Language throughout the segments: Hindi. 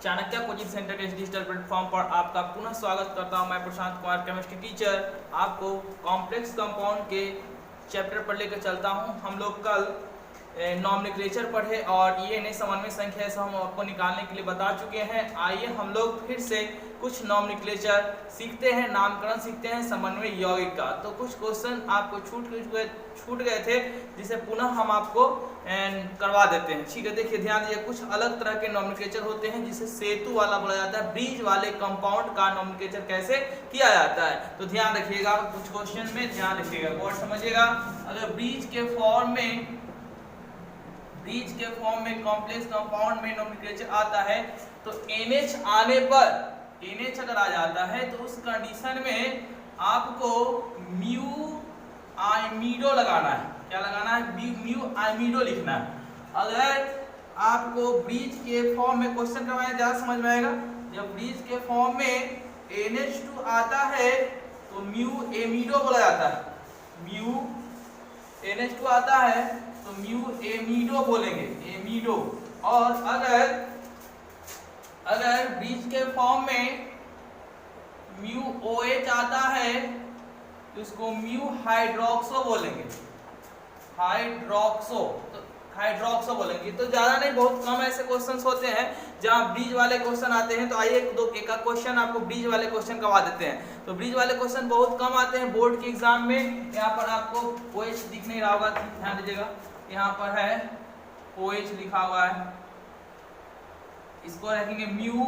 चाणक्य कोचिंग सेंटर के डिजिटल प्लेटफॉर्म पर आपका पुनः स्वागत करता हूं। मैं प्रशांत कुमार, केमिस्ट्री टीचर, आपको कॉम्प्लेक्स कंपाउंड के चैप्टर पर लेकर चलता हूं। हम लोग कल नॉमेनक्लेचर पढ़े और ये समन्वय संख्या से हम आपको निकालने के लिए बता चुके हैं। आइए हम लोग फिर से कुछ नॉमेनक्लेचर सीखते हैं, नामकरण सीखते हैं समन्वय यौगिक का। तो कुछ क्वेश्चन आपको छूट गए थे जिसे पुनः हम आपको करवा देते हैं। ठीक है, देखिए ध्यान दीजिए, कुछ अलग तरह के नॉमेनक्लेचर होते हैं जिसे सेतु वाला बोला जाता है। ब्रिज वाले कंपाउंड का नॉमेनक्लेचर कैसे किया जाता है तो ध्यान रखिएगा, कुछ क्वेश्चन में ध्यान रखिएगा, वर्ड समझिएगा। अगर ब्रिज के फॉर्म में कॉम्प्लेक्स कंपाउंड में नॉमेनक्लेचर आता है तो NH आने पर, NH अगर आ जाता है तो उस कंडीशन में आपको म्यू आइमीडो लगाना है। क्या लगाना है? म्यू आइमीडो लिखना है। अगर आपको ब्रिज के फॉर्म में क्वेश्चन करवाया ज्यादा समझ में आएगा। जब ब्रिज के फॉर्म में NH2 आता है तो म्यू एमीडो बोला जाता है। म्यू NH2 आता है तो म्यू एमीडो बोलेंगे, एमीडो। और अगर ब्रिज के फॉर्म में म्यू OH आता है तो इसको म्यू हाइड्रोक्सो बोलेंगे, हाइड्रोक्सो बोलेंगे। तो ज्यादा नहीं, बहुत कम ऐसे क्वेश्चंस होते हैं जहां ब्रिज वाले क्वेश्चन आते हैं। तो आइए एक क्वेश्चन आपको ब्रिज वाले क्वेश्चन करवा देते हैं। तो ब्रिज वाले क्वेश्चन बहुत कम आते हैं बोर्ड के एग्जाम में। यहाँ पर आपको OH दिख नहीं रहा होगा, ध्यान दीजिएगा, यहाँ पर है OH लिखा हुआ है, इसको रखेंगे म्यू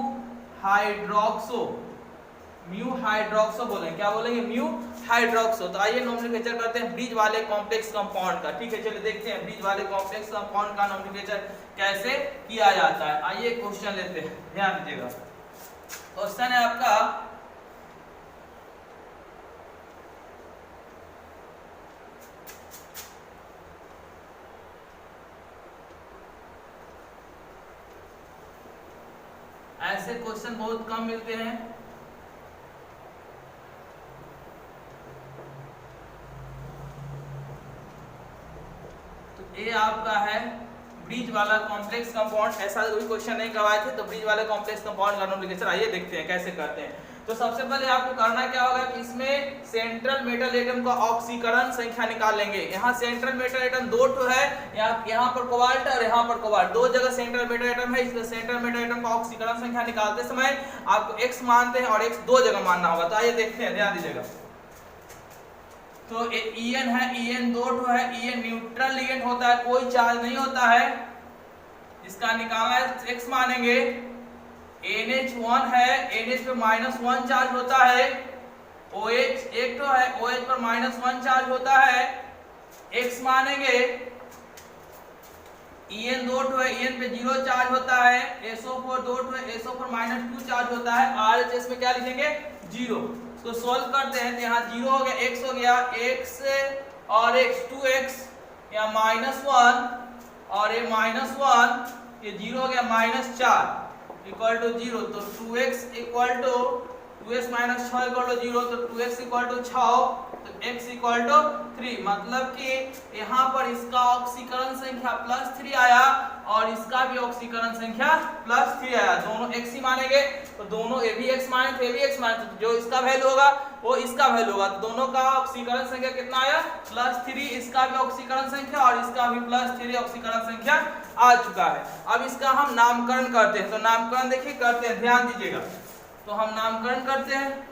हाइड्रोक्सो बोलेंगे। क्या बोलेंगे? Mu hydroxo. तो आइए नॉमेनक्लेचर करते हैं ब्रिज वाले कॉम्प्लेक्स कंपाउंड का। ठीक है, चलिए देखते हैं ब्रिज वाले कॉम्प्लेक्स कंपाउंड का नॉमेनक्लेचर कैसे किया जाता है। आइए क्वेश्चन लेते हैं, ध्यान दीजिएगा। क्वेश्चन है आपका, ऐसे क्वेश्चन बहुत कम मिलते हैं। तो ये आपका है ब्रिज वाला कॉम्प्लेक्स कंपाउंड। ऐसा कोई क्वेश्चन नहीं करवाए थे तो ब्रिज वाले कॉम्प्लेक्स कंपाउंड का नॉमेनक्लेचर आइए देखते हैं कैसे करते हैं। तो सबसे पहले आपको करना क्या होगा कि इसमें सेंट्रल मेटल एटम का ऑक्सीकरण संख्या निकाल लेंगे। यहाँ सेंट्रल मेटल एटम 2 है, यहाँ पर कोबाल्ट और यहाँ पर कोबाल्ट, 2 जगह सेंट्रल मेटल एटम है। इसलिए सेंट्रल मेटल एटम का ऑक्सीकरण संख्या निकालते समय आपको x मानते हैं और x 2 जगह मानना होगा। तो आइए देखते हैं, ध्यान दीजिएगा। तो En है, En 2 है, En न्यूट्रल लिगेंड होता है, कोई चार्ज नहीं होता है। इसका निकालना है, x मानेंगे। NH1 है, NH पे -1 चार्ज होता है। OH एक है, OH पर -1 चार्ज होता है, x मानेंगे। En 2 है, En पे 0 चार्ज होता है। SO4 2 है, SO पर -2 चार्ज होता है। RHS में क्या लिखेंगे? 0। इसको सॉल्व करते हैं तो यहाँ 0 हो गया, x हो गया, x और x 2x, यहाँ -1 और ये -1, ये 0 हो गया, -4 इक्वल टू 0। तो 2x equal to 2x minus 6 equal to 0, तो 2x इक्वल टू 6, तो x इक्वल टू 3। मतलब कि यहाँ पर इसका ऑक्सीकरण संख्या +3 आया और इसका भी ऑक्सीकरण संख्या +3 आया। दोनों x ही मानेंगे तो दोनों ये भी x माने तो ये भी x माने, तो जो इसका वैल्यू होगा वो इसका वैल्यू होगा। तो दोनों का ऑक्सीकरण संख्या कितना आया? +3। इसका भी ऑक्सीकरण संख्या और इसका भी +3 ऑक्सीकरण संख्या आ चुका है। अब इसका हम नामकरण करते हैं। तो नामकरण देखिए करते हैं, ध्यान दीजिएगा। तो हम नामकरण करते हैं।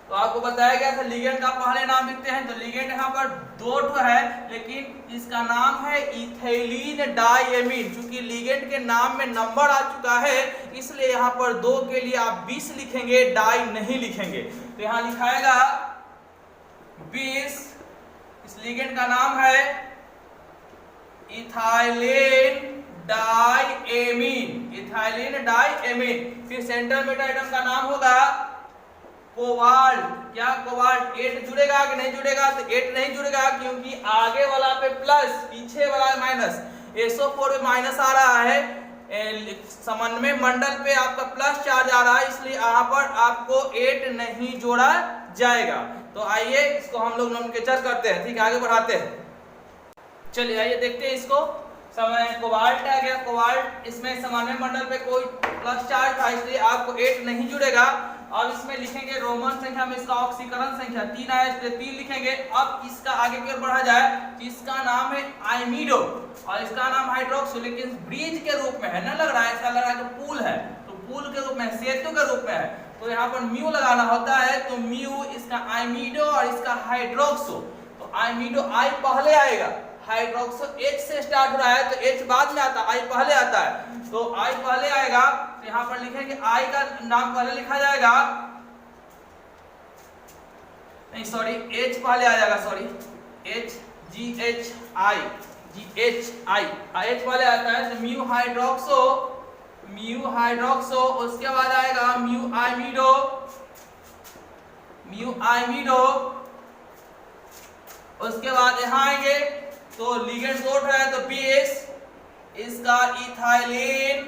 तो आपको बताया गया था लिगेंड का पहले नाम लिखते हैं। तो लिगेंड यहाँ पर 2 है, लेकिन इसका नाम है इथाइलिन डाइएमीन। क्योंकि लिगेंड के नाम में नंबर आ चुका है इसलिए यहाँ पर 2 के लिए आप 20 लिखेंगे, डाई नहीं लिखेंगे। तो यहाँ लिखाएगा 20। इस लिगेंड का नाम है इथाइलिन डाइएमीन, इथाइलिन डाइएमीन। फिर सेंट्रल मेटल एटम का नाम होगा कोबाल्ट। क्या कोबाल्ट? 8 जुड़ेगा कि नहीं जुड़ेगा? तो 8 नहीं जुड़ेगा क्योंकि आगे वाला पे प्लस, पीछे वाला माइनस। SO4 पे माइनस आ रहा है, समन्वय मंडल पे आपका प्लस चार्ज आ रहा है, इसलिए यहाँ पर आपको 8 नहीं जोड़ा जाएगा। तो आइए इसको हम लोग नॉमेनक्लेचर करते हैं। ठीक है, आगे बढ़ाते हैं। चलिए आइए देखते हैं इसको। समय कोबाल्ट आ गया। कोबाल्ट इसमें समान्वय मंडल पे कोई प्लस चार्ज था, इसलिए आपको 8 नहीं जुड़ेगा। अब इसमें लिखेंगे रोमन संख्या में इसका ऑक्सीकरण संख्या 3 आया, इसलिए 3 लिखेंगे। अब इसका आगे की ओर बढ़ा जाए तो इसका नाम है आइमिडो और इसका नाम हाइड्रोक्सो, लेकिन ब्रिज के रूप में है ना, लग रहा है ऐसा लग रहा है कि पुल है, तो पुल के रूप में, सेतु के रूप में है, तो यहाँ पर म्यू लगाना होता है। तो म्यू इसका आइमिडो और इसका हाइड्रोक्सो। तो आइमिडो आई पहले आएगा, हाइड्रोक्सो H से स्टार्ट हो रहा है तो H बाद में आता है, I पहले आता है, तो I पहले आएगा। तो यहाँ पर लिखेंगे I का नाम पहले लिखा जाएगा, नहीं सॉरी H पहले आ जाएगा, सॉरी H GHI H पहले आता है। तो म्यू हाइड्रोक्सो, उसके बाद आएगा म्यू आइमिडो, उसके बाद यहाँ आएंगे तो लिगेंड जोड़ है तो बेस इसका इथाइलिन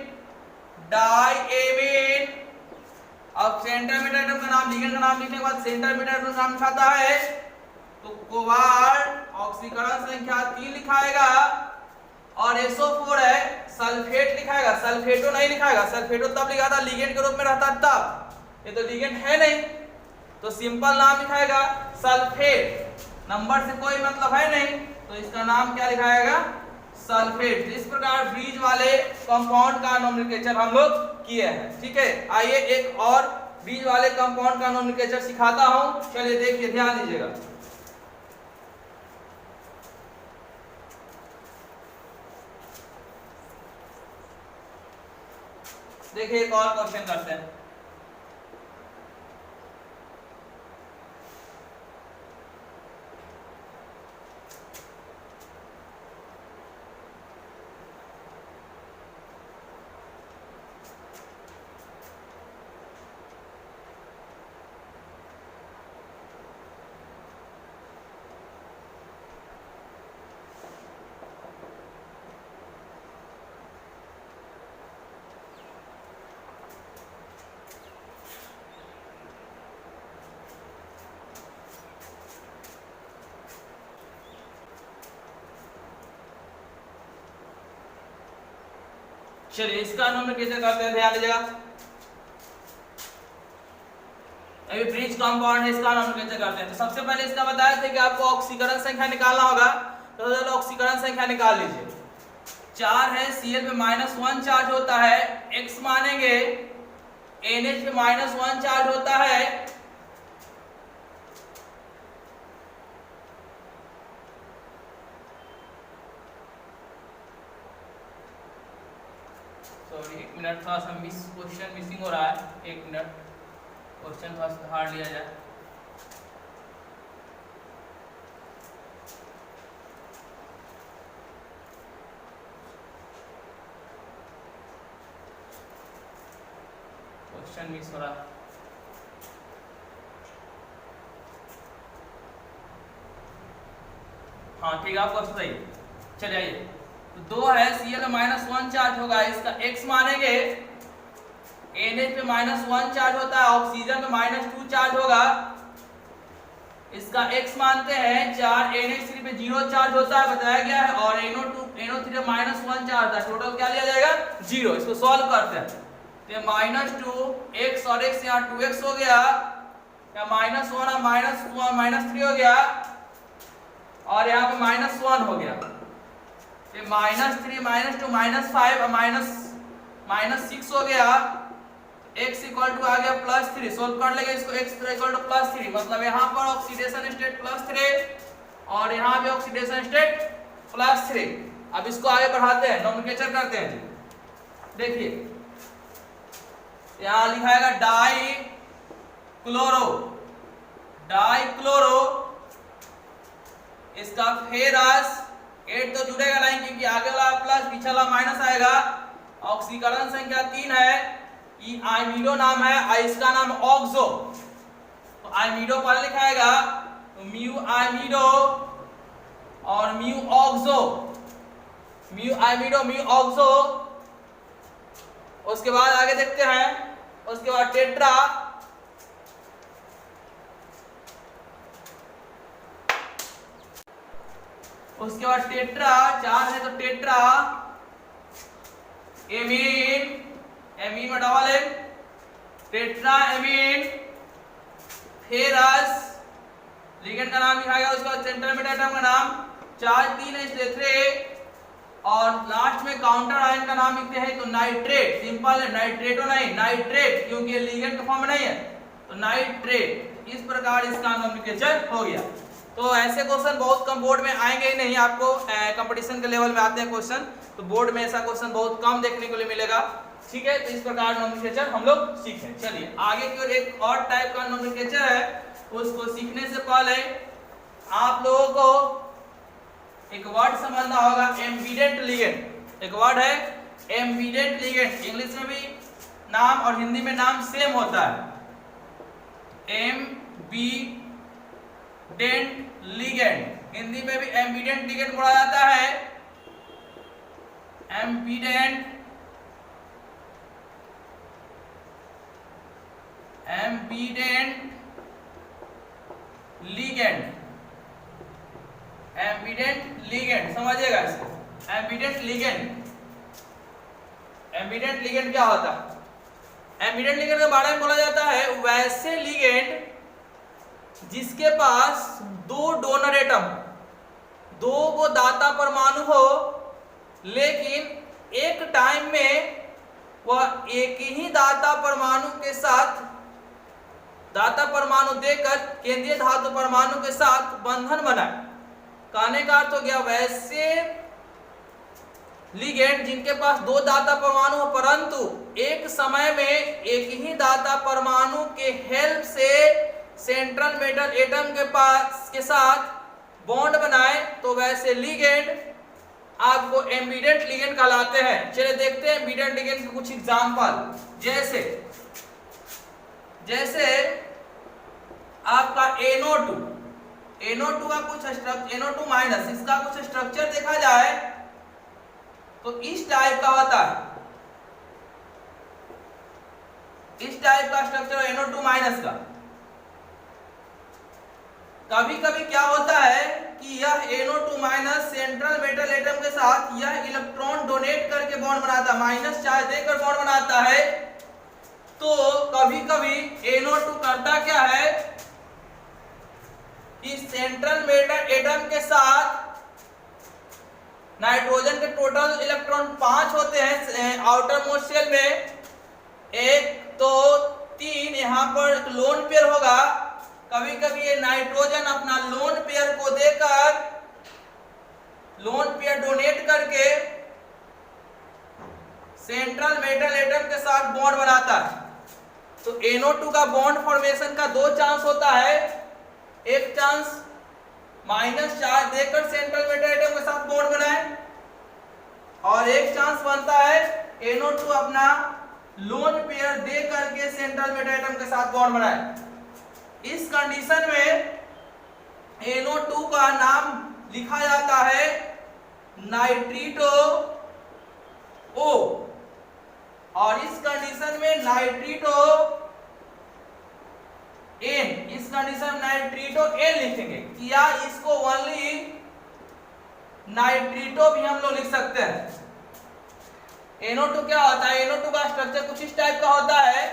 डाइएमीन। अब सेंटीमीटर एटम का नाम, लिगेंड का नाम लिखने के बाद सेंटीमीटर एटम का नाम लिखाता है। तो कोबाल्ट ऑक्सीकरण संख्या 3 लिखाएगा और SO4 है, सल्फेट लिखाएगा, सल्फेटो नहीं लिखाएगा, सल्फेटो तब लिखा था लिगेंड के रूप में रहता तब, ये तो लिगेंड है नहीं, तो सिंपल नाम लिखाएगा सल्फेट, नंबर से कोई मतलब है नहीं, तो इसका नाम क्या लिखाएगा, सल्फेट। इस प्रकार ब्रिज वाले कंपाउंड का नोमेनक्लेचर हम लोग किए हैं। ठीक है, आइए एक और ब्रिज वाले कंपाउंड का नोमेनक्लेचर सिखाता हूं। चलिए देखिए, ध्यान दीजिएगा। देखिए एक और क्वेश्चन करते हैं। चलिए इसका नोमेनक्लेचर करते हैं, ध्यान दीजिएगा। अभी ब्रिज कंपाउंड है, इसका नोमेनक्लेचर करते हैं। तो सबसे पहले इसका बताया था कि आपको ऑक्सीकरण संख्या निकालना होगा, तो चलो ऑक्सीकरण संख्या निकाल लीजिए। 4 है, Cl पे -1 चार्ज होता है, X मानेंगे, NH पे -1 चार्ज होता है, सॉरी एक मिनट, थोड़ा सा क्वेश्चन मिसिंग हो रहा है, एक मिनट, क्वेश्चन थोड़ा सा हार्ड लिया जाए। क्वेश्चन मिस हो रहा है। हाँ ठीक है, आपको सही। चलिए आइए, तो 2 है, Cl -1 चार्ज होगा, इसका X मानेंगे, NH पे -1 चार्ज होता है, ऑक्सीजन पे -2 चार्ज होगा, इसका X मानते हैं। 4 NH3 पे 0 चार्ज होता है, बताया गया है, और NO3 पे -1 चार्ज था, टोटल क्या लिया जाएगा, 0। इसको सॉल्व करते हैं, तो -2 X और X यहाँ 2X हो गया, या -1 और -3 हो गया, और यहाँ पे -1 हो गया, ये -3 -2 -5 और -6 हो गया। x इक्वल टू आ गया +3, सोल्व कर लेंगे इसको, x इक्वल टू +3, मतलब यहाँ पर ऑक्सीडेशन स्टेट +3 और यहाँ पे ऑक्सीडेशन स्टेट +3। अब इसको आगे बढ़ाते हैं, नोमेनक्लेचर करते हैं जी। देखिए यहाँ लिखाएगा डाइक्लोरो, इसका फेरस 8 तो जुड़ेगा नहीं क्योंकि आगे वाला प्लस पीछे वाला माइनस आएगा। ऑक्सीकरण संख्या 3 है, ये आइमिडो नाम है, इसका नाम ऑक्सो, तो आइमिडो पर लिखाएगा, तो म्यू आइमिडो और mu oxo, mu imido mu oxo. उसके बाद आगे देखते हैं, उसके बाद टेट्रा, उसके बाद टेट्रा 4 है तो टेट्रा एमीन, एमीन में double M, tetra amine ferrous, ligand का नाम लिखा गया, उसके बाद सेंट्रल एटम का नाम, चार्ज 3 है इसलिए 3, और लास्ट में काउंटर आयन का नाम लिखते हैं तो नाइट्रेट, सिंपल है, नाइट्रेटो नहीं नाइट्रेट, क्योंकि ये लिगेंड का फॉर्म नहीं है तो नाइट्रेट। इस प्रकार इसका नोमेनक्लेचर हो गया। तो ऐसे क्वेश्चन बहुत कम बोर्ड में आएंगे ही नहीं, आपको कंपटीशन के लेवल में आते हैं क्वेश्चन, तो बोर्ड में ऐसा क्वेश्चन बहुत कम देखने को मिलेगा। ठीक है, तो इस प्रकार नोमेनक्लेचर हम लोग सीखें। चलिए आगे की ओर एक और टाइप का नोमेनक्लेचर है, उसको सीखने से पहले आप लोगों को एक वर्ड समझना होगा, एम्बीडेंट लिगेंड। एक वर्ड है एम्बीडेंट लिगेंड, इंग्लिश में भी नाम और हिंदी में नाम सेम होता है, एम्बीडेंट लिगेंड, हिंदी में भी एम्बीडेंट लिगेंड बोला जाता है, एम्बीडेंट लिगेंड, एम्बीडेंट लिगेंड समझिएगा इसको, एम्बीडेंट लिगेंड। एम्बीडेंट लिगेंड क्या होता है? एम्बीडेंट लिगेंड के बारे में बोला जाता है वैसे लिगेंड जिसके पास दो डोनर एटम, दो को दाता परमाणु हो, लेकिन एक टाइम में वह एक ही दाता परमाणु के साथ, दाता परमाणु देकर केंद्रीय धातु परमाणु के साथ बंधन बनाए। कहने का अर्थ हो गया वैसे लिगेंड जिनके पास दो दाता परमाणु हो परंतु एक समय में एक ही दाता परमाणु के हेल्प से सेंट्रल मेटल एटम के साथ बॉन्ड बनाए, तो वैसे लिगेंड आपको एम्बीडेंट लिगेंड कहलाते हैं। चलिए देखते हैं एम्बीडेंट लिगेंड के कुछ एग्जांपल। जैसे आपका NO2, NO2 का कुछ स्ट्रक्चर, NO2 माइनस, इसका कुछ स्ट्रक्चर देखा जाए तो इस टाइप का होता है, इस टाइप का स्ट्रक्चर NO2 माइनस का। कभी कभी क्या होता है कि यह NO2 minus central metal atom के साथ यह इलेक्ट्रॉन डोनेट करके बॉन्ड बनाता है, माइनस चार्ज देकर बॉन्ड बनाता है। तो कभी कभी NO2 करता क्या है कि सेंट्रल मेटल एटम के साथ नाइट्रोजन के टोटल इलेक्ट्रॉन 5 होते हैं आउटर मोस्ट शेल में, 1 2 3, यहाँ पर एक लोन पेयर होगा। कभी कभी ये नाइट्रोजन अपना लोन पेयर को देकर, लोन पेयर डोनेट करके सेंट्रल मेटल एटम के साथ बॉन्ड बनाता है। तो NO2 का बॉन्ड फॉर्मेशन का 2 चांस होता है, एक चांस माइनस चार्ज देकर सेंट्रल मेटल एटम के साथ बॉन्ड बनाए, और एक चांस बनता है NO2 अपना लोन पेयर दे करके सेंट्रल मेटल एटम के साथ बॉन्ड बनाए। इस कंडीशन में NO2 का नाम लिखा जाता है नाइट्रिटो O, और इस कंडीशन में नाइट्रिटो N, इस कंडीशन में नाइट्रिटो N लिखेंगे। या इसको ओनली नाइट्रिटो भी हम लोग लिख सकते हैं। NO2 क्या होता है? NO2 का स्ट्रक्चर कुछ इस टाइप का होता है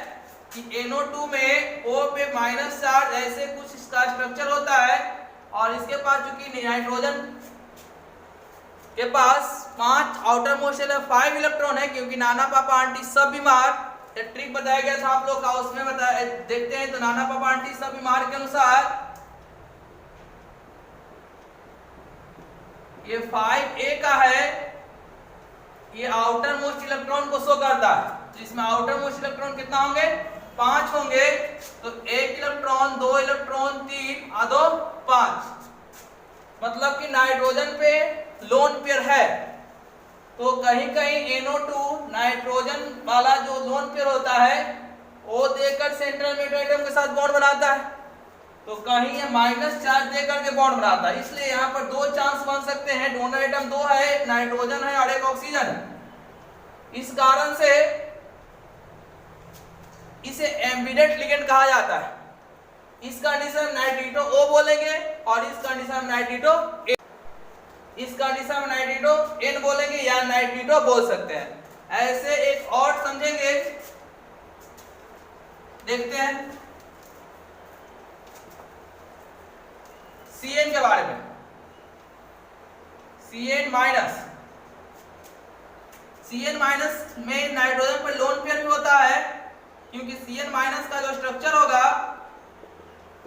कि NO2 में O पे माइनस चार्ज, ऐसे कुछ इसका स्ट्रक्चर होता है, और इसके पास चूंकि नाइट्रोजन के पास 5 आउटर मोस्ट शेल 5 इलेक्ट्रॉन है, क्योंकि नाना पापा आंटी सब बीमार, एक ट्रिक बताया गया था आप लोग का, उसमें बताया देखते हैं। तो नाना पापा आंटी सब बीमार के अनुसार ये 5A का है, ये आउटर मोस्ट इलेक्ट्रॉन को शो करता है। तो इसमें आउटर मोस्ट इलेक्ट्रॉन कितना होंगे? 5 होंगे। तो 1 इलेक्ट्रॉन, 2 इलेक्ट्रॉन, 3 और 2 5, मतलब कि नाइट्रोजन पे लोन पेयर है। तो कहीं कहीं NO2 नाइट्रोजन वाला जो लोन पेयर होता है वो देकर सेंट्रल मेटल एटम के साथ बॉन्ड बनाता है, तो कहीं ये माइनस चार्ज देकर के बॉन्ड बनाता है। इसलिए यहाँ पर 2 चांस बन सकते हैं, डोनर एटम 2 है, नाइट्रोजन है और 1 ऑक्सीजन है। इस कारण से इसे एम्बीडेंट लिगेंड कहा जाता है। इस कंडीशन नाइट्रिटो O बोलेंगे और इस कंडीशन नाइट्रिटो A। इस कंडीशन में नाइट्रिनो N बोलेंगे या नाइट्रिनो बोल सकते हैं। ऐसे एक और समझेंगे, देखते हैं Cn के बारे में। Cn माइनस में नाइट्रोजन पर लोन पेयर भी होता है, क्योंकि Cn माइनस का जो स्ट्रक्चर होगा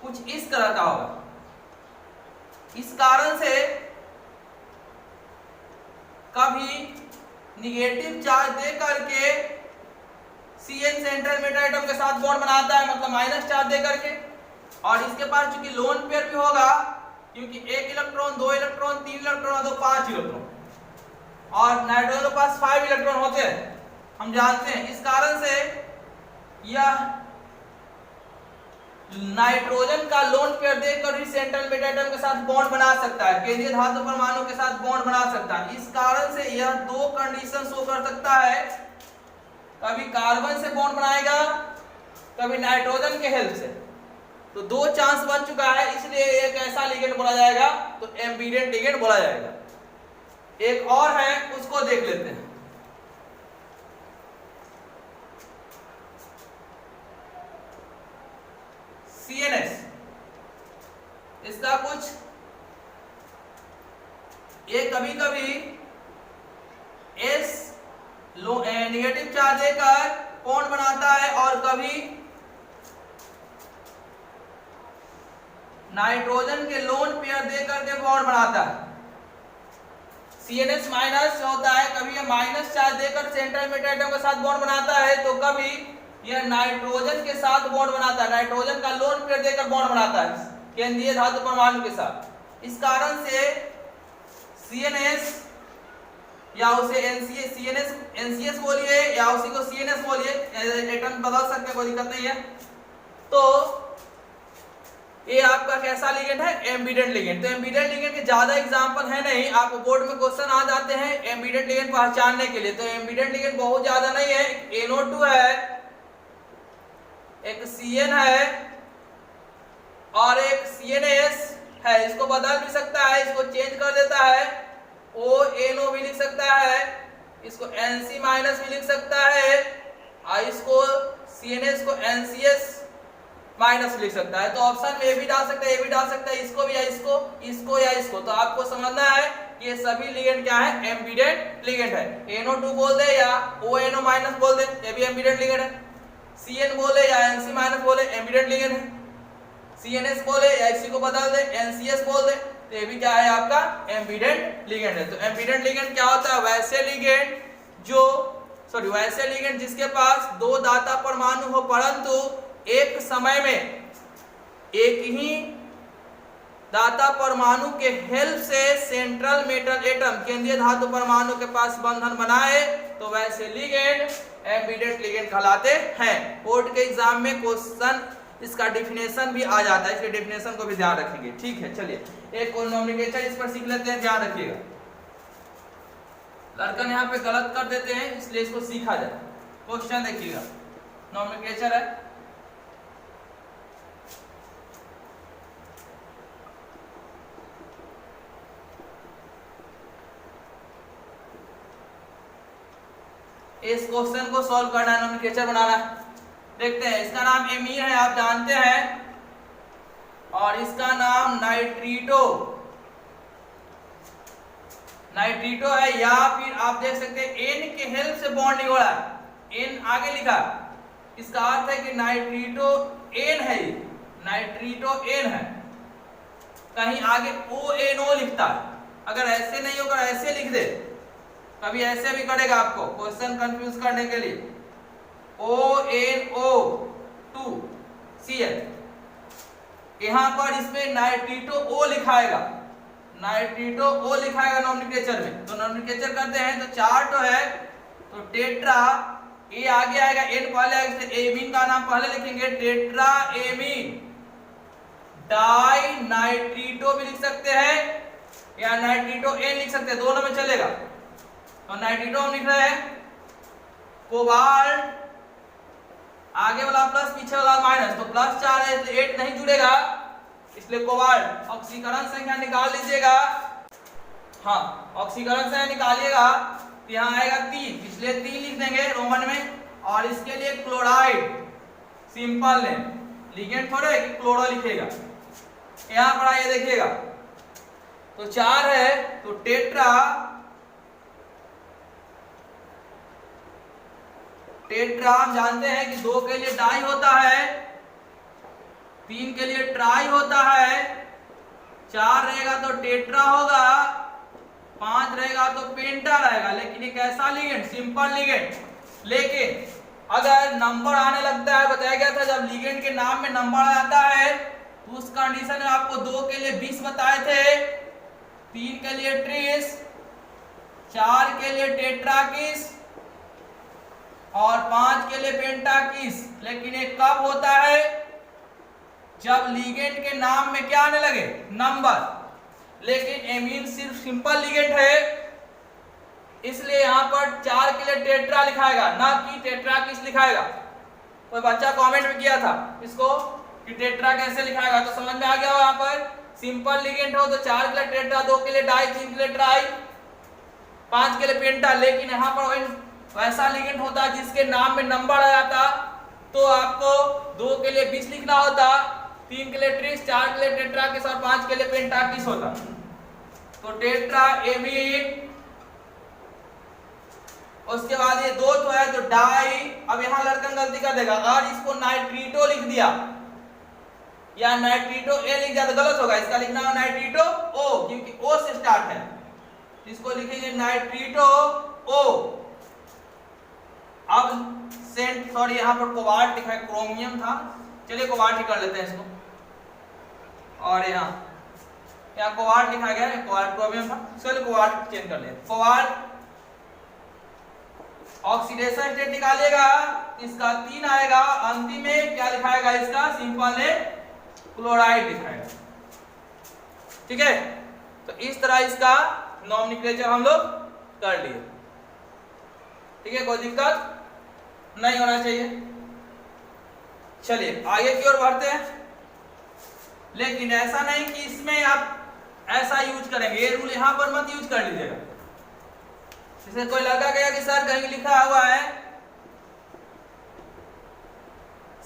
कुछ इस तरह का होगा। इस कारण से कभी निगेटिव चार्ज दे करके Cn सेंट्रल मेटल एटम के साथ बॉन्ड बनाता है, मतलब माइनस चार्ज दे करके, और इसके पास चूंकि लोन पेयर भी होगा, क्योंकि 1 इलेक्ट्रॉन 2 इलेक्ट्रॉन 3 इलेक्ट्रॉन तो 5 इलेक्ट्रॉन, और नाइट्रोजन के पास 5 इलेक्ट्रॉन होते हैं, हम जानते हैं। इस कारण से यह नाइट्रोजन का लोन पेयर देकर ही सेंट्रल मेटल एटम के साथ बॉन्ड बना सकता है, केंद्रीय धातु परमाणु के साथ बॉन्ड बना सकता है। इस कारण से यह दो कंडीशन शो कर सकता है, कभी कार्बन से बॉन्ड बनाएगा, कभी नाइट्रोजन के हेल्प से। तो दो चांस बन चुका है, इसलिए एक ऐसा लिगेंड बोला जाएगा, तो एम्बिडेंट लिगेंड बोला जाएगा। एक और है, उसको देख लेते हैं। CNS, इसका कुछ ये कभी कभी S नेगेटिव चार्ज देकर बॉन्ड बनाता है, और कभी नाइट्रोजन के लोन पेयर देकर के बॉन्ड बनाता है। CNS माइनस होता है, कभी ये माइनस चार्ज देकर सेंट्रल मेटल एटम के साथ बॉन्ड बनाता है, तो कभी यह नाइट्रोजन के साथ बॉन्ड बनाता है, नाइट्रोजन का लोन पेयर देकर बॉन्ड बनाता है केंद्रीय धातु परमाणु के साथ। इस कारण से CNS या उसे NCS बोलिए या उसी को CNS बोलिए, एटम बदल सकते हैं, कोई दिक्कत नहीं है। तो ये आपका कैसा लिगेंड है? Ambient ligand. तो एम्बिडेंट लिगेंड के ज्यादा एग्जांपल है नहीं, आपको बोर्ड में क्वेश्चन आ जाते हैं एम्बिडेंट लिगेंड पहचानने के लिए। तो एम्बिडेंट लिगेंड बहुत ज्यादा नहीं है, NO2 है, एक CN है और एक CNS है। इसको बदल भी सकता है, इसको चेंज कर देता है, ONO भी लिख सकता है, इसको NC माइनस भी लिख सकता है, और इसको CNS को NCS माइनस लिख सकता है। तो ऑप्शन में ए भी डाल सकता है, ए भी डाल सकता है, इसको भी या इसको या इसको। तो आपको समझना है ये सभी लिगेंड क्या है? एम्बिडेंट लिगेंड है। NO2 बोल दे या ONO माइनस बोल दे, ये भी एम्बिडेंट लिगेंड है। CN बोले या NC माइनस बोले, एम्बिडेंट लिगेंड है। CNS बोले या इसी को बदल दे NCS बोल दे, तो ये भी क्या है? आपका एम्बिडेंट लिगेंड है। तो एम्बिडेंट लिगेंड क्या होता है? वैसे लिगेंड जिसके पास दो दाता परमाणु हो, परंतु एक समय में एक ही दाता परमाणु के हेल्प से सेंट्रल मेटल एटम केंद्रीय धातु परमाणु के पास बंधन बनाए, तो वैसे लिगेंड एम्बिडेंट लिगेंड कहलाते हैं। बोर्ड के एग्जाम में क्वेश्चन इसका डेफिनेशन भी आ जाता है, इसके डेफिनेशन को भी ध्यान रखेंगे। ठीक है, चलिए एक और नोमेनक्लेचर इस पर सीख लेते हैं, ध्यान रखिएगा। लड़कन यहाँ पे गलत कर देते हैं, इसलिए इसको सीखा जाए। क्वेश्चन देखिएगा, नोमेनक्लेचर है, इस क्वेश्चन को सॉल्व करना है, नोमेनक्लेचर बनाना है। देखते हैं, इसका नाम एमीन है, आप जानते हैं, और इसका नाम नाइट्रीटो है, या फिर आप देख सकते हैं एन के हेल्प से बॉन्ड नहीं हो रहा है, एन आगे लिखा, इसका अर्थ है कि नाइट्रीटो एन है, नाइट्रीटो एन है। कहीं आगे ONO लिखता है, अगर ऐसे नहीं होगा ऐसे लिख दे, कभी ऐसे भी करेगा आपको क्वेश्चन कंफ्यूज करने के लिए, ONO2Cl, यहां पर इसमें नाइट्रीटो O लिखाएगा, नाइट्रीटो O लिखाएगा नोमेनक्लेचर में। तो नोमेनक्लेचर करते हैं, तो चार्ट है, तो टेट्रा, ए आगे आएगा, एन पहले आएगा, एमीन का नाम पहले लिखेंगे, टेट्रा एमीन डाई नाइट्रीटो भी लिख सकते हैं, या नाइट्रीटो एन लिख सकते हैं, दोनों में चलेगा। तो नाइट्रीटो हम लिख रहे हैं, कोबाल्ट आगे वाला प्लस पीछे वाला माइनस, तो प्लस 4 है इसलिए 8 नहीं जुड़ेगा, इसलिए कोबाल्ट। ऑक्सीकरण संख्या निकाल लीजिएगा, हाँ, ऑक्सीकरण से निकालिएगा तो यहाँ आएगा 3, इसलिए 3 लिख देंगे रोमन में। और इसके लिए क्लोराइड सिंपल नेम, लिगेंड थोड़े कि क्लोरो लिखेगा। यहाँ पर आइए देखिएगा, तो 4 है तो टेट्रा हम जानते हैं कि 2 के लिए डाई होता है, 3 के लिए ट्राई होता है, 4 रहेगा तो टेट्रा होगा, 5 रहेगा तो पेंटा रहेगा। लेकिन एक ऐसा लिगेंड, सिंपल लिगेंड, लेकिन अगर नंबर आने लगता है, बताया गया था जब लिगेंड के नाम में नंबर आता है तो उस कंडीशन में आपको 2 के लिए 20 बताए थे, 3 के लिए ट्रिस, 4 के लिए टेट्राकिस और 5 के लिए पेंटाकिस। लेकिन ये कब होता है? जब लिगेंड के नाम में क्या आने लगे? नंबर। लेकिन एमीन सिर्फ सिंपल लिगेंड है, इसलिए यहाँ पर 4 के लिए टेट्रा लिखाएगा, ना कि टेट्राकिस लिखाएगा। कोई बच्चा कमेंट में किया था इसको कि टेट्रा कैसे लिखाएगा, तो समझ में आ गया हो। यहाँ पर सिंपल लिगेंड हो तो 4 के लिए टेट्रा, 2 के लिए डाई, 3 के लिए ट्राई, 5 के लिए पेंटा। लेकिन यहाँ पर वैसा लिगेंड होता है जिसके नाम में नंबर आ जाता, तो आपको 2 के लिए 20 लिखना होता, 3 के लिए ट्रिस, 4 के लिए टेट्राकिस और 5 के लिए पेंटाकिस होता। तो टेट्रा एमीन, उसके बाद ये 2 तो है तो डाई। अब यहाँ लड़का गलती कर देगा, और इसको नाइट्रीटो लिख दिया या नाइट्रीटो ए लिख दिया तो गलत होगा, इसका लिखना है नाइट्रीटो ओ, क्योंकि ओ से स्टार्ट है। इसको लिखेंगे नाइट्रीटो ओ। अब सेंट, सॉरी यहाँ पर कोबाल्ट लिखा है, क्रोमियम था, चलिए कोबाल्ट ही कर लेते हैं इसको। और यहाँ कोबाल्ट लिखा गया है, कोबाल्ट क्रोमियम था, चलिए कोबाल्ट चेंज कर लेते हैं। कोबाल्ट ऑक्सीडेशन स्टेट निकालिएगा, इसका 3 आएगा, अंतिम में क्या लिखाएगा? इसका सिंपल ने क्लोराइड लिखाएगा। ठीक है, तो इस तरह इसका नॉमेनक्लेचर हम लोग कर लिए। ठीक है, कोई दिक्कत नहीं होना चाहिए। चलिए आगे की ओर बढ़ते हैं। लेकिन ऐसा नहीं कि इसमें आप ऐसा यूज करेंगे, ये रूल यहां पर मत यूज कर लीजिएगा। जैसे कोई लड़का कहेगा कि सर कहीं लिखा हुआ है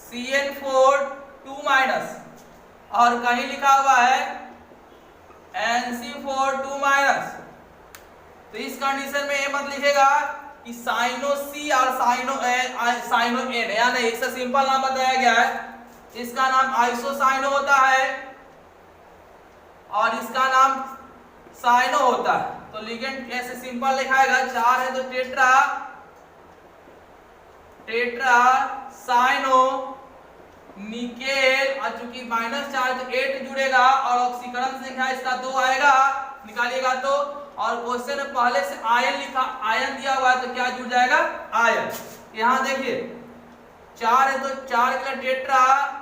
CN4 2- और कहीं लिखा हुआ है NC4 2-, तो इस कंडीशन में ये मत लिखेगा कि साइनो C और साइनो N, या नहीं, इसका सिंपल नाम बताया गया है, इसका नाम आइसोसाइनो होता है और इसका नाम साइनो होता है। तो लिगेंड ऐसे सिंपल लिखाएगा, 4 है तो टेट्रा साइनो निकेल, और चूंकि -4 तो 8 जुड़ेगा और ऑक्सीकरण संख्या इसका 2 आएगा, निकालिएगा तो। और क्वेश्चन में पहले से आयन लिखा, आयन दिया हुआ है तो क्या जुड़ जाएगा? आयन। यहां देखिए 4 है तो 4 के लिए टेट्रा,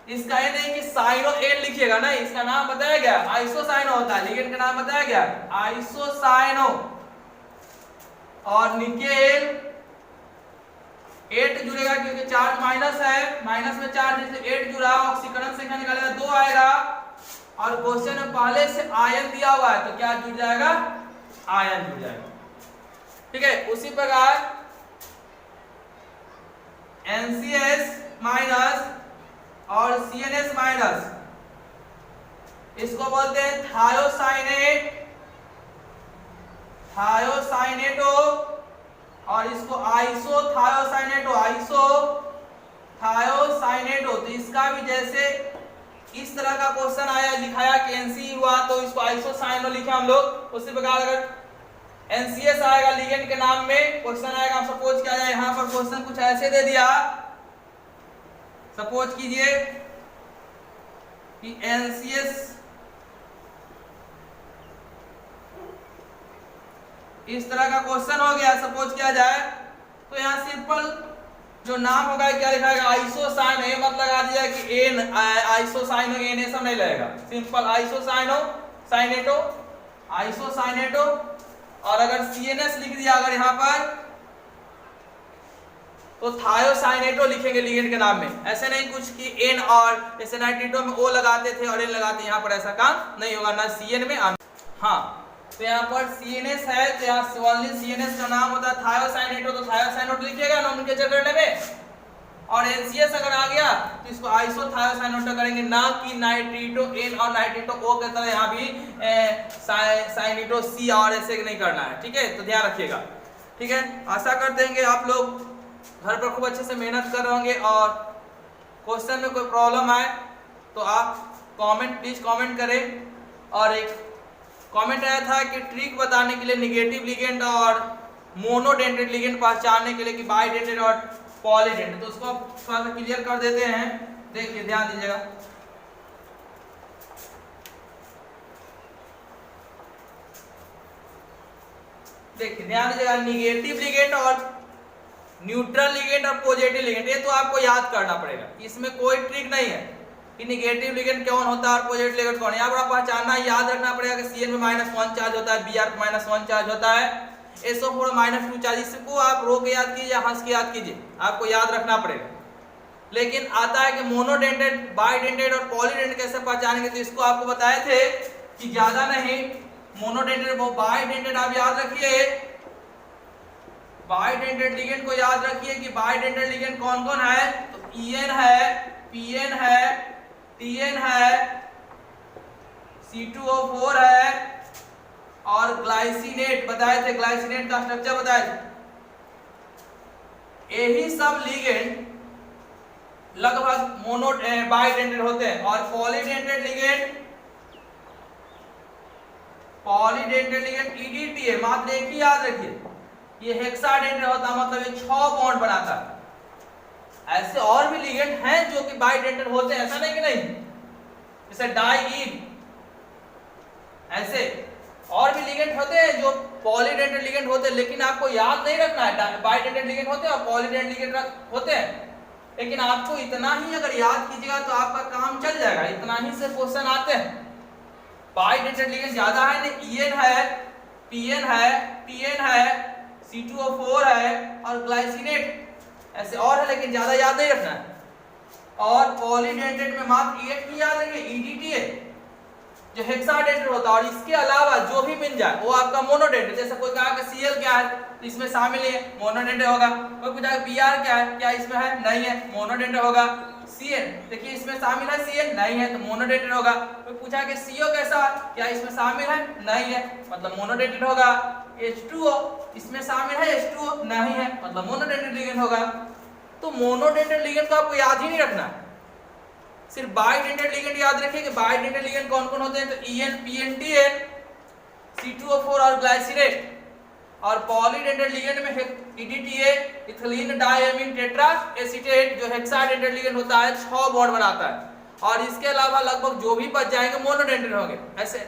इसका ये नहीं कि साइनो एन लिखिएगा, नहीं, इसका नाम बताया गया आइसोसाइनो होता है, लिगेंड का नाम बताया गया आइसोसाइनो। और निकेल 8 जुड़ेगा क्योंकि चार्ज माइनस है, माइनस में चार्ज इसलिए 8 जुड़ा, ऑक्सीकरण संख्या निकालेगा 2 आएगा। और क्वेश्चन में पहले से आयन दिया हुआ है तो क्या जुड़ जाएगा? आयन जुड़ जाएगा। ठीक है, उसी प्रकार NCS- और CNS-, इसको बोलते हैं थायोसाइनेटो, और इसको आइसोथायोसाइनेटो। तो इसका भी जैसे इस तरह का क्वेश्चन आया, लिखाया कि NC हुआ तो इसको आइसोसाइनो लिखे हम लोग। उसी प्रकार अगर NCS आएगा लिगेंड के नाम में क्वेश्चन आएगा, आप सपोज किया जाए यहाँ पर क्वेश्चन कुछ ऐसे दे दिया, सपोज कीजिए कि NCS इस तरह का क्वेश्चन हो गया, सपोज किया जाए, तो यहाँ सिंपल जो नाम होगा क्या लिखाएगा? आइसोसाइनो। ये मत लगा दिया कि एन, आइसोसाइनो एन, ये सब नहीं लगेगा, सिंपल आइसोसाइनेटो। और अगर CNS लिख दिया अगर यहाँ पर तो थायोसाइनेटो लिखेंगे लिगेंड के नाम में। ऐसे नहीं कुछ कि एन, और जैसे नाइट्रीटो में O लगाते थे और एन लगाते, यहाँ पर ऐसा काम नहीं होगा, ना CN में। हाँ, तो यहाँ पर CNS है, तो यहाँ ओनली CNS का नाम होता है थायोसाइनेटो, तो थायोसाइनेटो लिखिएगा नोमेनक्लेचर करने में। और NCS अगर आ गया तो इसको आइसोथायोसाइनेटो करेंगे, ना कि नाइट्रिटो N और नाइट्रिटो O की तरह यहाँ भी साइनेटो C और ऐसे नहीं करना है, ठीक है, तो ध्यान रखिएगा, ठीक है। आशा करते हैं कि आप लोग घर पर खूब अच्छे से मेहनत कर रहे होंगे, और क्वेश्चन में कोई प्रॉब्लम आए तो आप प्लीज कमेंट करें। और एक कमेंट आया था कि ट्रिक बताने के लिए नेगेटिव लिगेंड और मोनोडेंटेड लिगेंड पहचानने के लिए कि बाइडेंटेड और पॉलीडेंटेड, तो उसको थोड़ा सा क्लियर कर देते हैं। देखिए ध्यान दीजिएगा, देखिए ध्यान दीजिएगा, नेगेटिव लिगेंड और न्यूट्रल लिगेंड और पॉजिटिव लिगेंड, ये तो आपको याद करना पड़ेगा, इसमें कोई ट्रिक नहीं है कि नेगेटिव लिगेंड कौन होता है और पॉजिटिव लिगेंड कौन है। यहाँ पर आप पहचानना, याद रखना पड़ेगा कि Cn में -1 चार्ज होता है, Br पे -1 चार्ज होता है, SO4 -2 चार्ज। इसको आप रो के याद कीजिए, हंस के याद कीजिए, आपको याद रखना पड़ेगा। लेकिन आता है कि मोनोडेंटेड, बाइडेंटेड और पॉलीडेंटेड कैसे पहचानेंगे, तो इसको आपको बताए थे कि ज्यादा नहीं, मोनोडेंटेड वो बाइडेंटेड आप याद रखिए, बाइडेंटेड लिगेंड को याद रखिए कि बाइडेंटेड लिगेंड कौन कौन है, तो EN है, PN है, TN है, C2O4 है और ग्लाइसिनेट बताए थे, ग्लाइसिनेट का स्ट्रक्चर बताए थे। यही सब लिगेंड लगभग मोनो बाइडेंटेड होते हैं। और पॉलीडेंटेड लिगेंड EDTA है, मात्र एक ही याद रखिए, ये हेक्साडेंटेड होता है, मतलब ये 6 बॉन्ड बनाता है। ऐसे और भी लिगेंड हैं जो कि बाइडेंटेड होते हैं, ऐसा नहीं कि नहीं, जैसे डाइईन, ऐसे और भी लिगेंड होते हैं जो पॉलीडेंटेड लिगेंड होते हैं। लेकिन आपको याद नहीं रखना है, बाइडेंटेड लिगेंड होते हैं और पॉलीडेंटेड लिगेंड होते हैं, लेकिन आपको इतना ही अगर याद कीजिएगा तो आपका काम चल जाएगा, इतना ही से क्वेश्चन आते हैं। बाइडेंटेड लिगेंड ज्यादा है ना, EN है, PN है, TN है, C2O4 है और ग्लाइसिनेट, ऐसे और है, लेकिन ज्यादा याद नहीं रखना है। और पॉलीडेंटेड में मात्र एक ही याद रखिए, EDTA जो हेक्साडेंटेड होता है, और इसके अलावा जो भी मिल जाए वो आपका मोनोडेंटेड। जैसे कोई कहा कि Cl क्या है, तो इसमें शामिल है, मोनोडेंटेड होगा। कोई पूछा कि Br क्या है, क्या इसमें है, नहीं है, मोनोडेंटेड होगा। Cn देखिए इसमें शामिल है, Cn नहीं है, तो मोनोडेंटेड होगा। कोई पूछा कि CO कैसा, क्या इसमें शामिल है, नहीं है, मतलब मोनोडेंटेड होगा। H2O इसमें शामिल है, H2O नहीं है, मतलब मोनोडेंटेड लिगेंड होगा। तो मोनोडेंटेड लिगेंड को आपको याद ही नहीं रखना, सिर्फ बाइडेंटेड लिगेंड याद रखिए कि बाइडेंटेड लिगेंड कौन कौन होते हैं, तो EN, PN, TN, C2O4 और ग्लाइसिनेट। और पॉलीडेंटेड लिगेंड में EDTA, ethylene diamine tetra acetate, जो हेक्साडेंटेड लिगेंड होता है, 6 बॉन्ड बनाता है। और इसके अलावा लगभग जो भी बच जाएंगे मोनोडेंटेड होंगे। ऐसे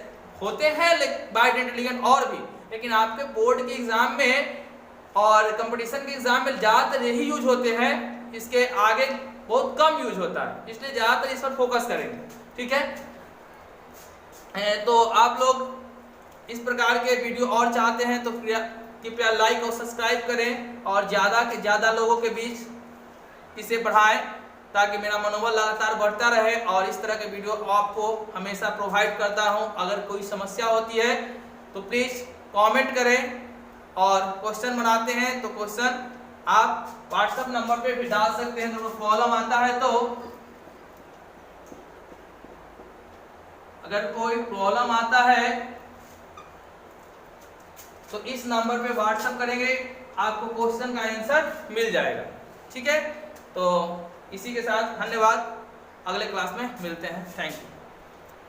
होते हैं बाइडेंटेड लिगेंड और भी, लेकिन आपके बोर्ड के एग्जाम में और कंपटीशन के एग्जाम में ज्यादातर यही यूज होते हैं, इसके आगे बहुत कम यूज होता है, इसलिए ज्यादातर इस पर फोकस करेंगे, ठीक है। तो आप लोग इस प्रकार के वीडियो और चाहते हैं तो कृपया लाइक और सब्सक्राइब करें, और ज़्यादा से ज़्यादा लोगों के बीच इसे बढ़ाएं, ताकि मेरा मनोबल लगातार बढ़ता रहे और इस तरह के वीडियो आपको हमेशा प्रोवाइड करता हूं। अगर कोई समस्या होती है तो प्लीज़ कमेंट करें, और क्वेश्चन बनाते हैं तो क्वेश्चन आप व्हाट्सएप नंबर पे भी डाल सकते हैं। तो प्रॉब्लम आता है तो अगर कोई प्रॉब्लम आता है तो इस नंबर पे व्हाट्सएप करेंगे, आपको क्वेश्चन का आंसर मिल जाएगा, ठीक है। तो इसी के साथ धन्यवाद, अगले क्लास में मिलते हैं, थैंक यू।